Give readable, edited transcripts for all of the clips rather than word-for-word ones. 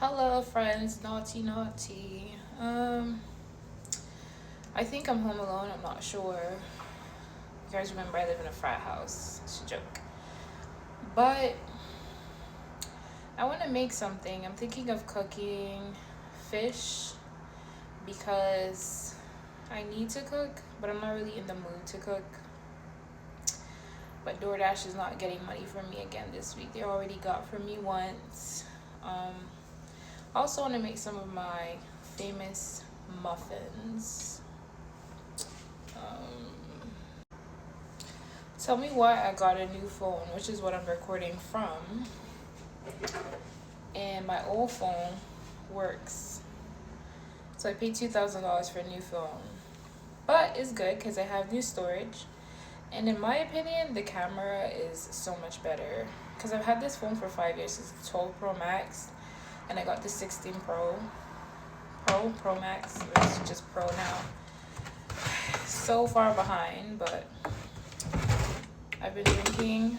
Hello, friends. Naughty, naughty. I think I'm home alone. I'm not sure. You guys remember I live in a frat house. It's a joke. But I want to make something. I'm thinking of cooking fish because I need to cook, but I'm not really in the mood to cook. But DoorDash is not getting money from me again this week. They already got from me once. Um, I also want to make some of my famous muffins. Um, Tell me why I got a new phone, which is what I'm recording from. And my old phone works. So I paid $2,000 for a new phone. But it's good because I have new storage. And in my opinion, the camera is so much better. Because I've had this phone for 5 years. It's the 12 Pro Max. And I got the 16 Pro Max. It's just Pro now. So far behind, but I've been drinking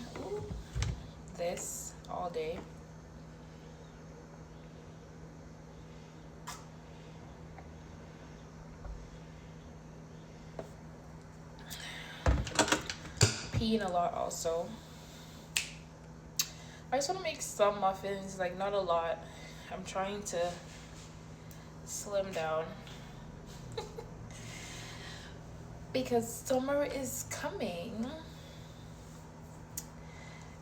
this all day. Peeing a lot also. I just want to make some muffins, like not a lot. I'm trying to slim down because summer is coming.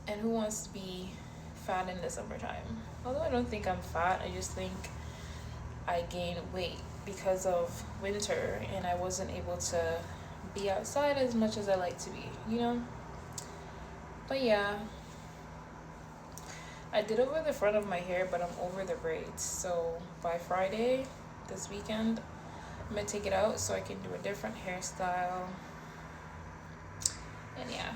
And who wants to be fat in the summertime? Although I don't think I'm fat, I just think I gained weight because of winter and I wasn't able to be outside as much as I like to be, you know? But yeah, I did over the front of my hair, but I'm over the braids. So by Friday, this weekend, I'm gonna take it out so I can do a different hairstyle. And yeah.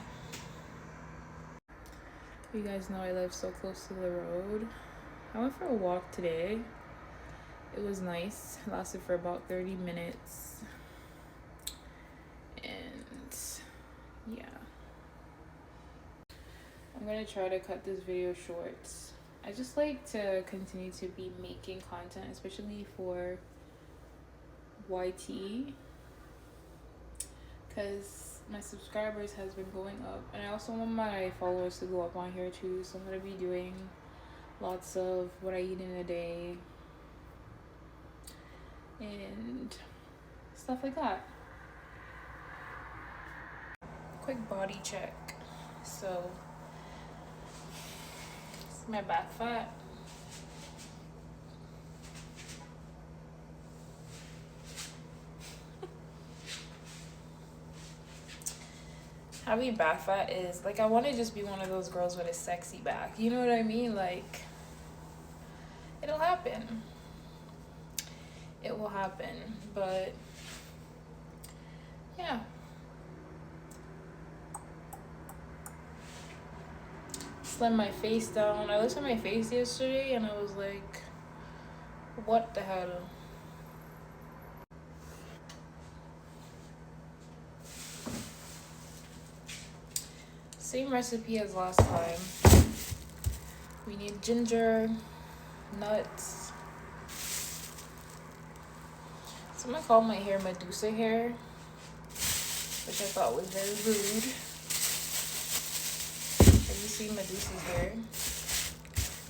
You guys know I live so close to the road. I went for a walk today. It was nice. It lasted for about 30 minutes. And yeah. I'm gonna try to cut this video short. I just like to continue to be making content, especially for YT, because my subscribers has been going up, and I also want my followers to go up on here too. So I'm gonna be doing lots of what I eat in a day and stuff like that. Quick body check. So it's my back fat. Having back fat is like, I want to just be one of those girls with a sexy back. You know what I mean? Like, it'll happen. It will happen. But yeah. Slim my face down. I looked at my face yesterday and I was like, what the hell? Same recipe as last time. We need ginger, nuts. Someone called my hair Medusa hair, which I thought was very rude. Have you seen Medusa's hair?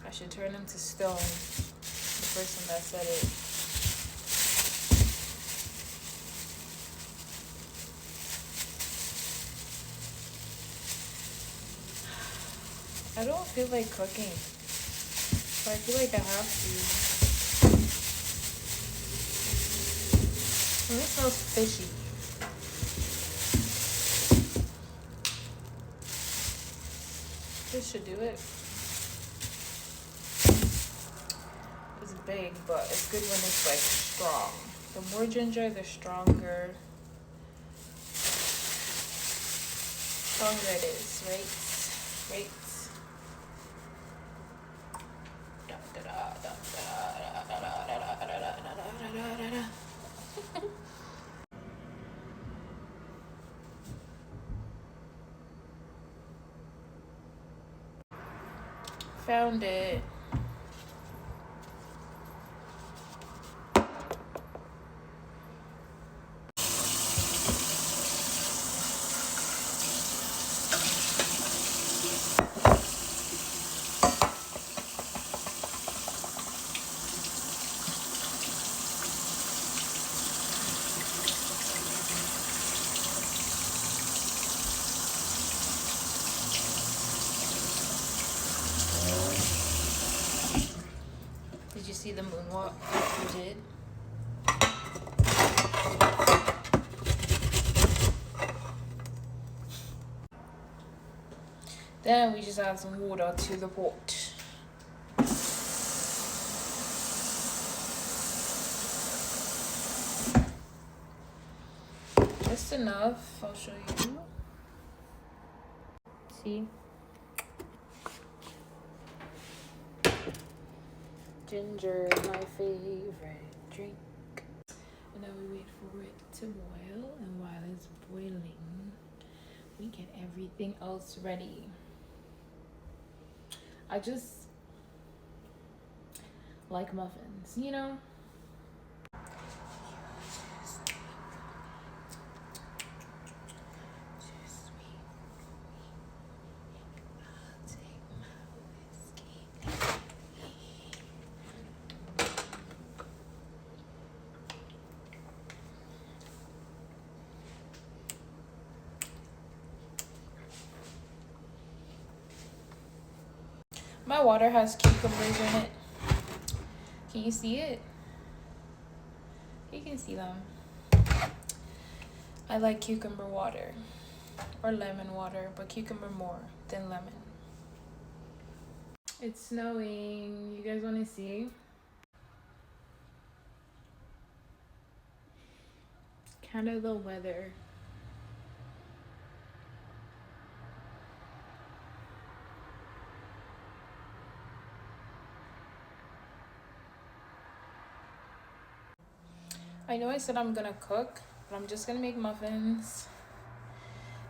I should turn him to stone. The person that said it. I don't feel like cooking, but I feel like I have to. And this smells fishy. This should do it. It's big, but it's good when it's like strong. The more ginger, the stronger it is, right? Right? Found it. see the moonwalk we did? Then we just add some water to the pot. Just enough, I'll show you. See? Ginger, my favorite drink. And then we wait for it to boil, and while it's boiling, we get everything else ready. I just like muffins, you know? My water has cucumbers in it. Can you see it? You can see them. I like cucumber water or lemon water, but cucumber more than lemon. It's snowing. You guys want to see? Canada weather. I know I said I'm gonna cook, but I'm just gonna make muffins,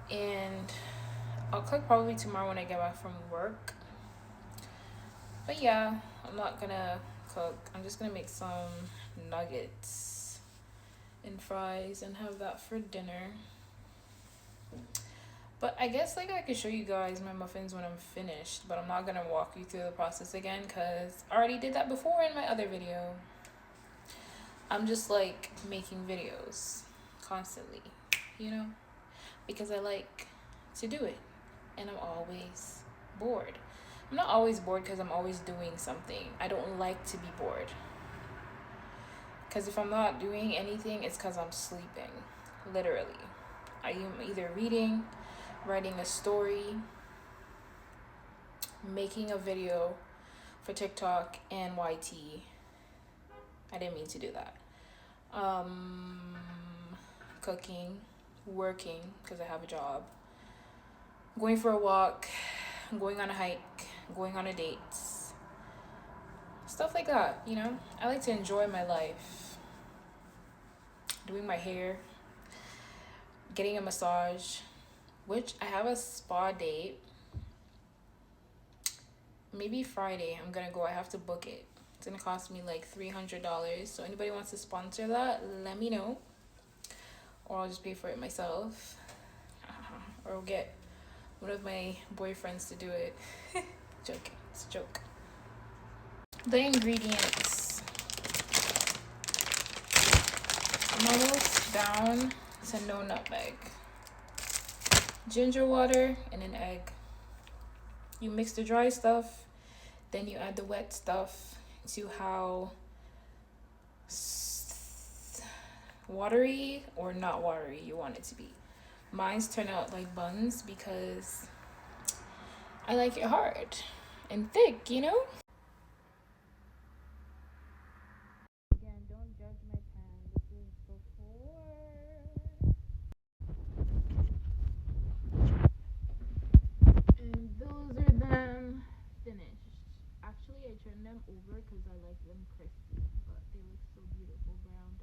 and I'll cook probably tomorrow when I get back from work. But yeah, I'm not gonna cook. I'm just gonna make some nuggets and fries and have that for dinner. But I guess like I could show you guys my muffins when I'm finished, but I'm not gonna walk you through the process again because I already did that before in my other video. I'm just like making videos constantly, you know, because I like to do it, and I'm always bored. I'm not always bored because I'm always doing something. I don't like to be bored, because if I'm not doing anything, it's because I'm sleeping, literally. I am either reading, writing a story, making a video for TikTok and YT. I didn't mean to do that. Cooking, working because I have a job, going for a walk, going on a hike, going on a date, stuff like that, you know? I like to enjoy my life. Doing my hair, getting a massage, which I have a spa date. Maybe Friday I'm gonna go. I have to book it. It's gonna cost me like $300. So anybody wants to sponsor that, let me know. Or I'll just pay for it myself. Or I'll get one of my boyfriends to do it. Joking, it's a joke. The ingredients. I'm almost down to no nutmeg. Ginger water and an egg. You mix the dry stuff, then you add the wet stuff to how watery or not watery you want it to be. Mine's turn out like buns because I like it hard and thick, you know? Again, don't judge my pan. This is before. And those are them finished. Actually, I turned them over because I like them crispy, but they look so beautiful browned